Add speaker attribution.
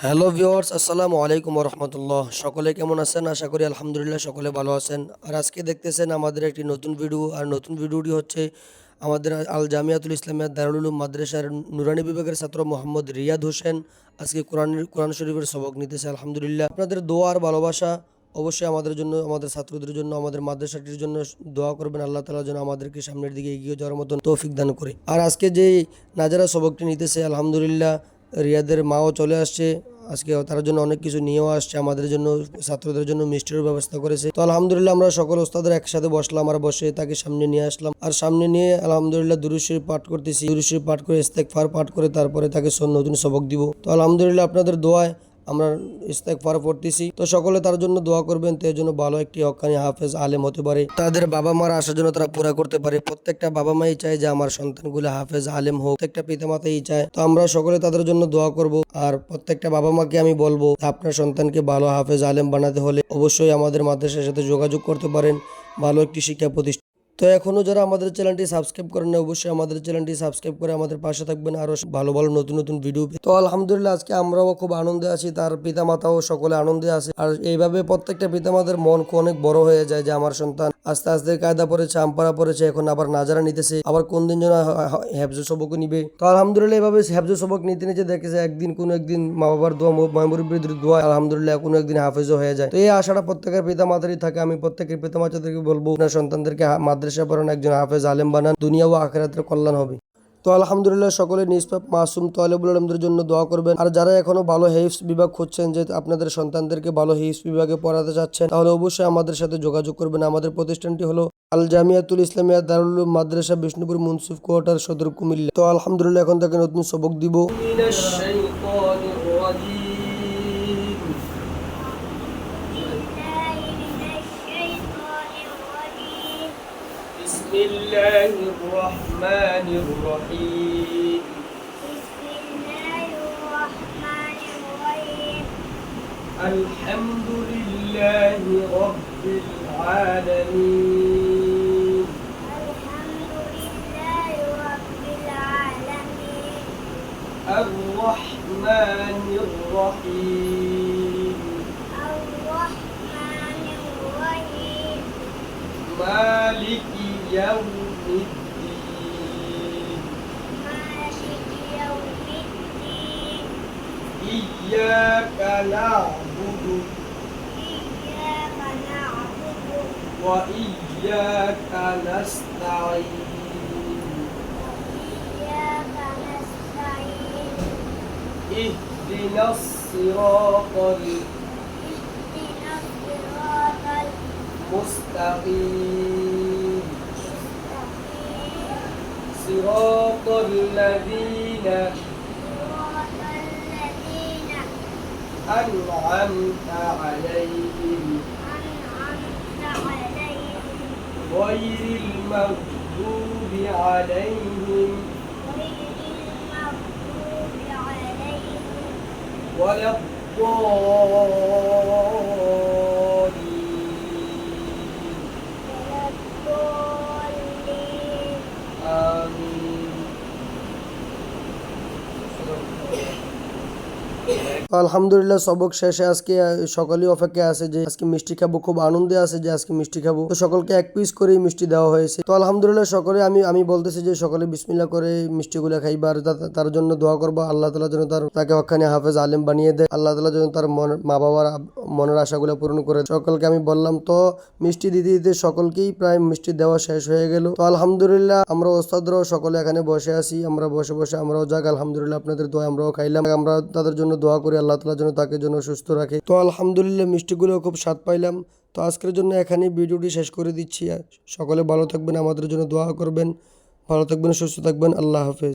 Speaker 1: Hello viewers, আসসালামু আলাইকুম রহমতুল্লাহ। সকলে কেমন আছেন? আশা করি আলহামদুলিল্লাহ সকলে ভালো আছেন। আর আজকে দেখতেছেন আমাদের একটি নতুন ভিডিও। আর নতুন ভিডিওটি হচ্ছে আমাদের আল জামিয়াতুল ইসলামিয়া দারুল উলুম মাদ্রাসার নুরানি বিভাগের ছাত্র মোহাম্মদ রিয়াদ হোসেন আজকে কোরআন শরীফের সবক নিতেছে। আলহামদুলিল্লাহ, আপনাদের দোয়া আর ভালোবাসা অবশ্যই আমাদের জন্য, আমাদের ছাত্রদের জন্য, আমাদের মাদ্রাসাটির জন্য দোয়া করবেন। আল্লাহ তাআলা যেন আমাদেরকে সামনের দিকে এগিয়ে যাওয়ার মতন তৌফিক দান করে। আর আজকে যে নাজারা সবকটি নিতেছে, আলহামদুলিল্লাহ রিয়াদের মাও চলে আসছে। আজকে তার জন্য অনেক কিছু নিয়েও আসছে, আমাদের জন্য ছাত্রদের জন্য মিষ্টির ব্যবস্থা করেছে। তো আলহামদুলিল্লাহ আমরা সকল ওস্তাদের একসাথে বসলাম আর বসে তাকে সামনে নিয়ে আসলাম। আর সামনে নিয়ে আলহামদুলিল্লাহ দুরূদ শরীফ পাঠ করতেছি। দুরূদ শরীফ পাঠ করে ইস্তেগফার পাঠ করে তারপরে তাকে নতুন সবক দিব। তো আলহামদুলিল্লাহ আপনাদের দোয়ায় আমরা ইস্তেগফার পড়তেছি। তো সকলে তার জন্য দোয়া করবেন, তো এর জন্য ভালো একটি হক্কানি হাফেজ আলেম হতে পারে, তাদের বাবা মার আশার জন্য তারা পুরা করতে পারে। প্রত্যেকটা বাবা মাই চায় যে আমার সন্তানগুলো হাফেজ আলেম হোক, প্রত্যেকটা পিতামাতাই চায়। তো আমরা সকলে তাদের জন্য দোয়া করব। আর প্রত্যেকটা বাবা মাকে আমি বলবো, আপনার সন্তানকে ভালো হাফেজ আলেম বানাতে হলে অবশ্যই আমাদের মাদ্রাসার সাথে যোগাযোগ করতে পারেন, ভালো একটি শিক্ষা প্রতিষ্ঠান। তো এখনো যারা আমাদের চ্যানেলটি সাবস্ক্রাইব করেন না, অবশ্যই আমাদের চ্যানেলটি সাবস্ক্রাইব করে আমাদের পাশে থাকবেন আরো ভালো ভালো নতুন নতুন ভিডিও। তো আলহামদুলিল্লাহ আজকে আমরাও খুব আনন্দে আছি, তার পিতামাতাও সকলে আনন্দে আছে। আর এইভাবে প্রত্যেকটা পিতামাতার মন অনেক বড় হয়ে যায় যে আমার সন্তান আস্তে আস্তে কায়দা পড়েছে, আমপারা পড়েছে, এখন আবার নাজারা নিতেছে, আবার কোন দিন যেন হেফজু সবক নিবে। তো আলহামদুলিল্লাহ এইভাবে হেফজু সবক নিতে নিতে দেখেছে একদিন কোনো একদিন মা বাবার দোয়া, মুরব্বীদের দোয়া আলহামদুলিল্লাহ কোনো একদিন হাফেজও হয়ে যায়। তো এই আশাটা প্রত্যেকের পিতামাতারই থাকে। আমি প্রত্যেকের পিতামাতাদেরকে বলবো আপনার সন্তানদেরকে মাদ্রাসা পড়ান, একজন হাফেজ আলেম বানান, দুনিয়া ও আখিরাতের কল্যাণ হবে। তো আলহামদুলিল্লাহ সকলে নিষ্পাপ মাসুম তালেবুল আলমদের জন্য দোয়া করবেন। আর যারা এখনো ভালো হিফজ বিভাগ খুঁজছেন, যে আপনাদের সন্তানদেরকে ভালো হিফজ বিভাগে পড়াতে চাচ্ছেন, তাহলে অবশ্যই আমাদের সাথে যোগাযোগ করবেন। আমাদের প্রতিষ্ঠানটি হলো আল জামিয়াতুল ইসলামিয়া দারুল উলুম মাদ্রাসা, বিষ্ণুপুর মুন্সিফ কোয়ার্টার, সদর কুমিল্লা। তো আলহামদুলিল্লাহ এখন থেকে নতুন সবক দিব। بسم الله الرحمن الرحيم. الحمد لله رب العالمين. الرحمن الرحيم. مالك يوم الدين. إياك نعبد وإياك نستعين. اهدنا الصراط المستقيم. صراط الذين أنعمت عليهم غير المغضوب عليهم ولا الضالين. آمين. আলহামদুলিল্লাহ সবক শেষে আজকে সকলেই অপেক্ষা আছে যে আজকে মিষ্টি খাবো, খুব আনন্দে আছে যে আজকে মিষ্টি খাবো। তো সকলকে এক পিস করে মিষ্টি দেওয়া হয়েছে। তো আলহামদুলিল্লাহ সকলে আমি বলতেছি যে সকলে বিসমিল্লাহ করে মিষ্টিগুলো খাইবার, তার জন্য দোয়া করবো আল্লাহ তাআলা যেন তাকে ওখানে হাফেজ আলেম বানিয়ে দেয়, আল্লাহ তাআলা যেন তার মা বাবার মনের আশাগুলো পূরণ করে। সকলকে আমি বললাম। তো মিষ্টি দিতে দিতে সকলকেই প্রায় মিষ্টি দেওয়া শেষ হয়ে গেল। তো আলহামদুলিল্লাহ আমরা ওস্তাদরাও সকলে এখানে বসে আছি, আমরা বসে বসে আমরাও যাক আলহামদুলিল্লাহ আপনাদের দোয়া আমরাও খাইলাম। আমরা তাদের জন্য দোয়া করি আল্লাহ তাআলা যেন তাকে যেন সুস্থ রাখে। তো আলহামদুলিল্লাহ মিষ্টিগুলো খুব স্বাদ পাইলাম। তো আজকের জন্য এখানেই ভিডিওটি শেষ করে দিচ্ছি। সকলে ভালো থাকবেন, আমাদের জন্য দোয়া করবেন, ভালো থাকবেন, সুস্থ থাকবেন। আল্লাহ হাফেজ।